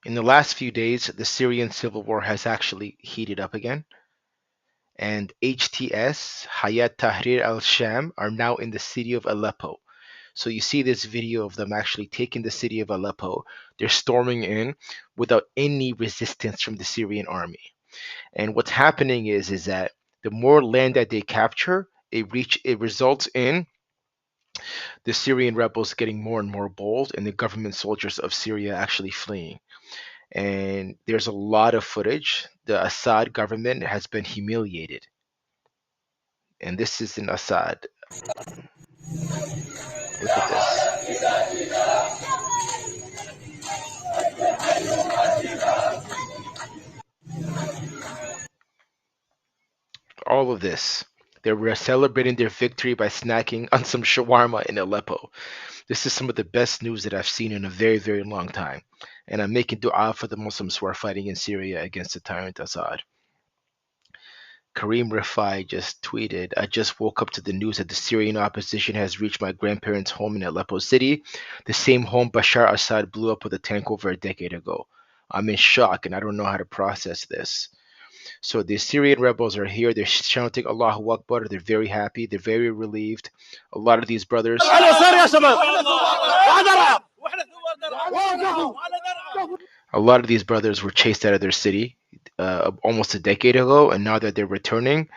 In the last few days, the Syrian civil war has actually heated up again, and HTS Hayat Tahrir al-Sham are now in the city of Aleppo. So you see this video of them actually taking the city of Aleppo. They're storming in without any resistance from the Syrian army. And what's happening is that the more land that they capture, it results in the Syrian rebels getting more and more bold and the government soldiers of Syria actually fleeing. And there's a lot of footage. The Assad government has been humiliated. And this is in Assad. Look at this. All of this. They were celebrating their victory by snacking on some shawarma in Aleppo. This is some of the best news that I've seen in a very, very long time. And I'm making dua for the Muslims who are fighting in Syria against the tyrant Assad. Kareem Rifai just tweeted, I just woke up to the news that the Syrian opposition has reached my grandparents' home in Aleppo City, the same home Bashar Assad blew up with a tank over a decade ago. I'm in shock and I don't know how to process this. So the Syrian rebels are here. They're shouting Allahu Akbar. They're very happy. They're very relieved. A lot of these brothers. A lot of these brothers were chased out of their city almost a decade ago, and now that they're returning,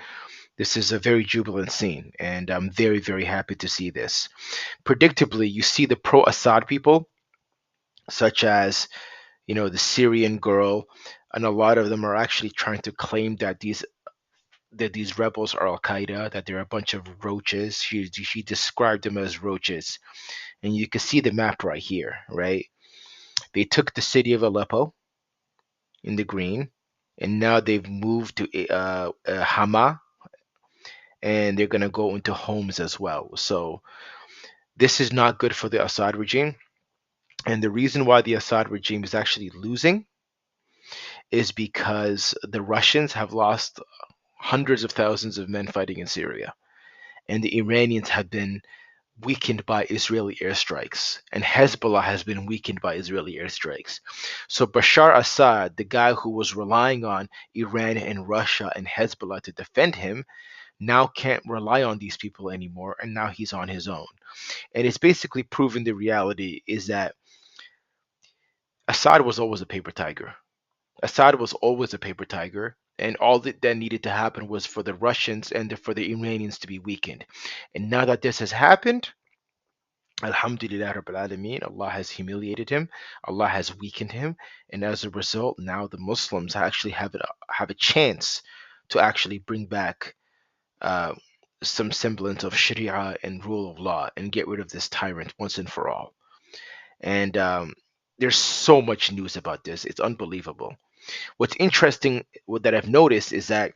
this is a very jubilant scene, and I'm very, very happy to see this. Predictably, you see the pro-Assad people, such as the Syrian girl, and a lot of them are actually trying to claim that these rebels are Al Qaeda, that they're a bunch of roaches. She described them as roaches, and you can see the map right here, right? They took the city of Aleppo in the green, and now they've moved to Hama, and they're gonna go into Homs as well. So this is not good for the Assad regime, and the reason why the Assad regime is actually losing is because the Russians have lost hundreds of thousands of men fighting in Syria, and the Iranians have been weakened by Israeli airstrikes, and Hezbollah has been weakened by Israeli airstrikes. So Bashar Assad, the guy who was relying on Iran and Russia and Hezbollah to defend him, now can't rely on these people anymore, and now he's on his own. And it's basically proven the reality is that Assad was always a paper tiger. Assad was always a paper tiger, and all that needed to happen was for the Russians and for the Iranians to be weakened. And now that this has happened, Alhamdulillah Rabbil Alameen, Allah has humiliated him, Allah has weakened him, and as a result, now the Muslims actually have a chance to actually bring back uh, some semblance of Sharia and rule of law and get rid of this tyrant once and for all. And there's so much news about this; it's unbelievable. What's interesting that I've noticed is that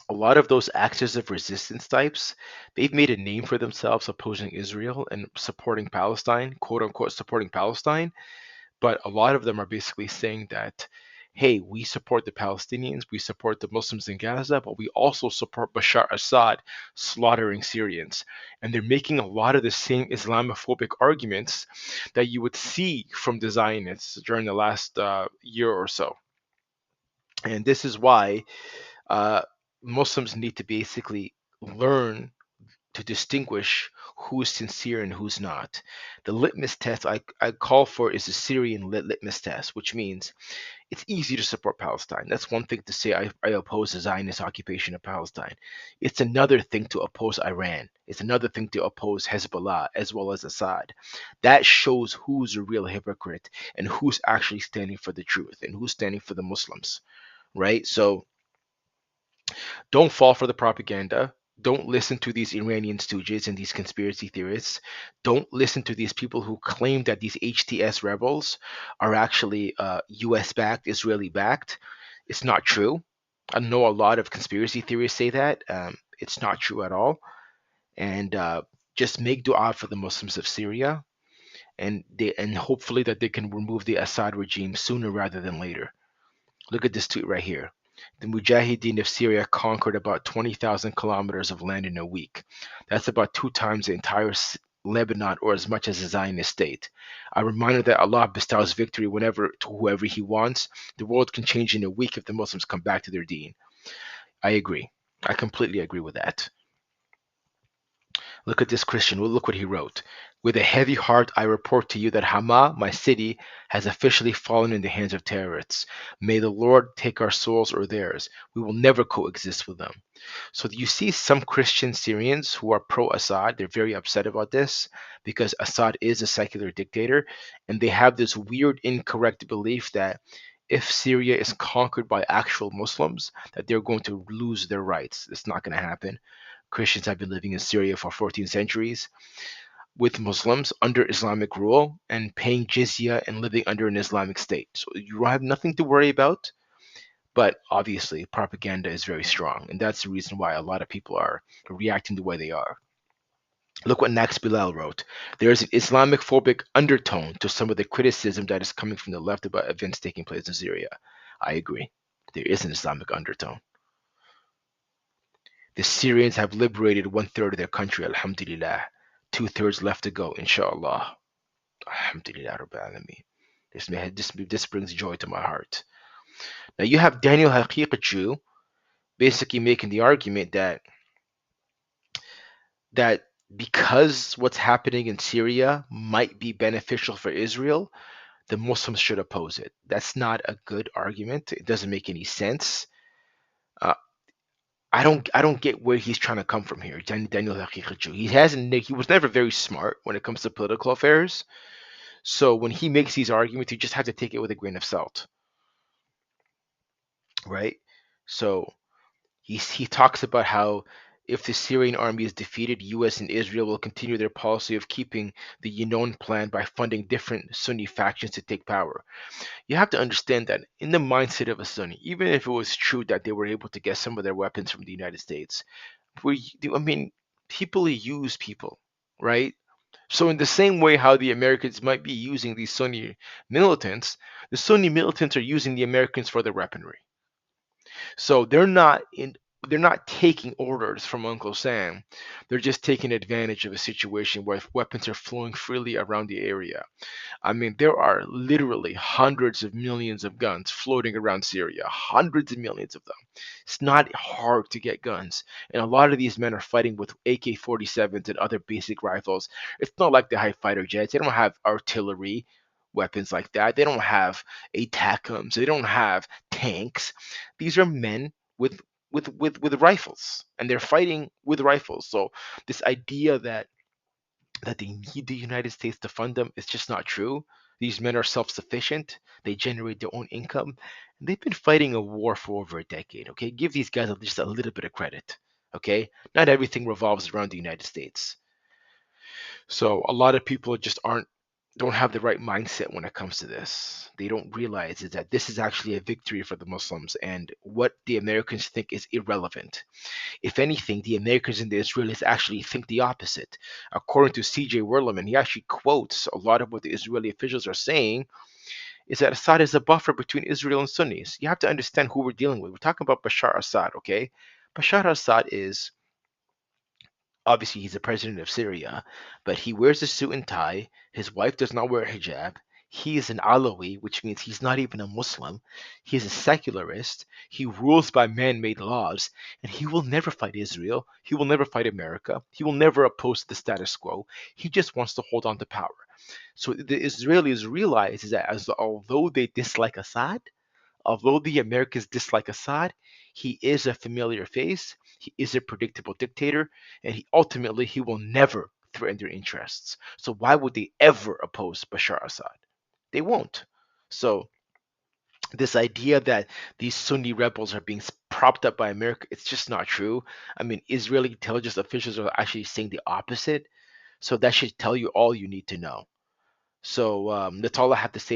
a lot of those actors of resistance types, they've made a name for themselves opposing Israel and supporting Palestine, quote unquote, supporting Palestine. But a lot of them are basically saying that, hey, we support the Palestinians, we support the Muslims in Gaza, but we also support Bashar Assad slaughtering Syrians. And they're making a lot of the same Islamophobic arguments that you would see from the Zionists during the last year or so. And this is why uh, Muslims need to basically learn to distinguish who's sincere and who's not. The litmus test I call for is the Syrian litmus test, which means it's easy to support Palestine. That's one thing to say I oppose the Zionist occupation of Palestine. It's another thing to oppose Iran. It's another thing to oppose Hezbollah as well as Assad. That shows who's a real hypocrite and who's actually standing for the truth and who's standing for the Muslims, right? So don't fall for the propaganda. Don't listen to these Iranian stooges and these conspiracy theorists. Don't listen to these people who claim that these HTS rebels are actually US backed, Israeli backed. It's not true. I know a lot of conspiracy theorists say that. It's not true at all. And just make dua for the Muslims of Syria, and hopefully that they can remove the Assad regime sooner rather than later. Look at this tweet right here. The Mujahideen of Syria conquered about 20,000 kilometers of land in a week. That's about two times Lebanon, or as much as the Zionist state. A reminder that Allah bestows victory whenever to whoever He wants. The world can change in a week if the Muslims come back to their deen. I agree. I completely agree with that. Look at this Christian. Well, look what he wrote. With a heavy heart, I report to you that Hama, my city, has officially fallen in the hands of terrorists. May the Lord take our souls or theirs. We will never coexist with them. So you see some Christian Syrians who are pro-Assad. They're very upset about this because Assad is a secular dictator, and they have this weird, incorrect belief that if Syria is conquered by actual Muslims, that they're going to lose their rights. It's not going to happen. Christians have been living in Syria for 14 centuries with Muslims under Islamic rule and paying jizya and living under an Islamic state. So you have nothing to worry about. But obviously, propaganda is very strong, and that's the reason why a lot of people are reacting the way they are. Look what Nax Bilal wrote. There is an Islamic phobic undertone to some of the criticism that is coming from the left about events taking place in Syria. I agree. There is an Islamic undertone. The Syrians have liberated one third of their country, alhamdulillah. Two-thirds left to go, inshallah. Alhamdulillah Rabbil Alameen. This brings joy to my heart. Now you have Daniel Haqiqatju basically making the argument that because what's happening in Syria might be beneficial for Israel, the Muslims should oppose it. That's not a good argument. It doesn't make any sense. Uh, I don't get where he's trying to come from here. Daniel Haqiqatju. He was never very smart when it comes to political affairs. So when he makes these arguments, you just have to take it with a grain of salt, right? So he talks about how if the Syrian army is defeated, U.S. and Israel will continue their policy of keeping the Yinon plan by funding different Sunni factions to take power. You have to understand that in the mindset of a Sunni, even if it was true that they were able to get some of their weapons from the United States, I mean, people use people, right? So in the same way how the Americans might be using these Sunni militants, the Sunni militants are using the Americans for their weaponry. So they're not taking orders from Uncle Sam. They're just taking advantage of a situation where weapons are flowing freely around the area. I mean, there are literally hundreds of millions of guns floating around Syria, hundreds of millions of them. It's not hard to get guns. And a lot of these men are fighting with AK 47s and other basic rifles. It's not like the high fighter jets. They don't have artillery weapons like that. They don't have ATACMs. They don't have tanks. These are men with rifles, and they're fighting with rifles. So this idea that they need the United States to fund them is just not true. These men are self sufficient, they generate their own income. And they've been fighting a war for over a decade, okay? Give these guys just a little bit of credit, okay? Not everything revolves around the United States. So a lot of people just don't have the right mindset when it comes to this. They don't realize is that this is actually a victory for the Muslims, and what the Americans think is irrelevant. If anything, the Americans and the Israelis actually think the opposite. According to C.J. Werleman, he actually quotes a lot of what the Israeli officials are saying is that Assad is a buffer between Israel and Sunnis. You have to understand who we're dealing with. We're talking about Bashar Assad, okay? Bashar Assad is obviously he's the president of Syria, but he wears a suit and tie. His wife does not wear a hijab. He is an Alawi, which means he's not even a Muslim. He's a secularist. He rules by man made laws, and he will never fight Israel. He will never fight America. He will never oppose the status quo. He just wants to hold on to power. So the Israelis realize is that although they dislike Assad, although the Americans dislike Assad, he is a familiar face, he is a predictable dictator, and he will never threaten their interests. So why would they ever oppose Bashar Assad? They won't. So this idea that these Sunni rebels are being propped up by America, it's just not true. I mean, Israeli intelligence officials are actually saying the opposite. So that should tell you all you need to know. So that's all I have to say.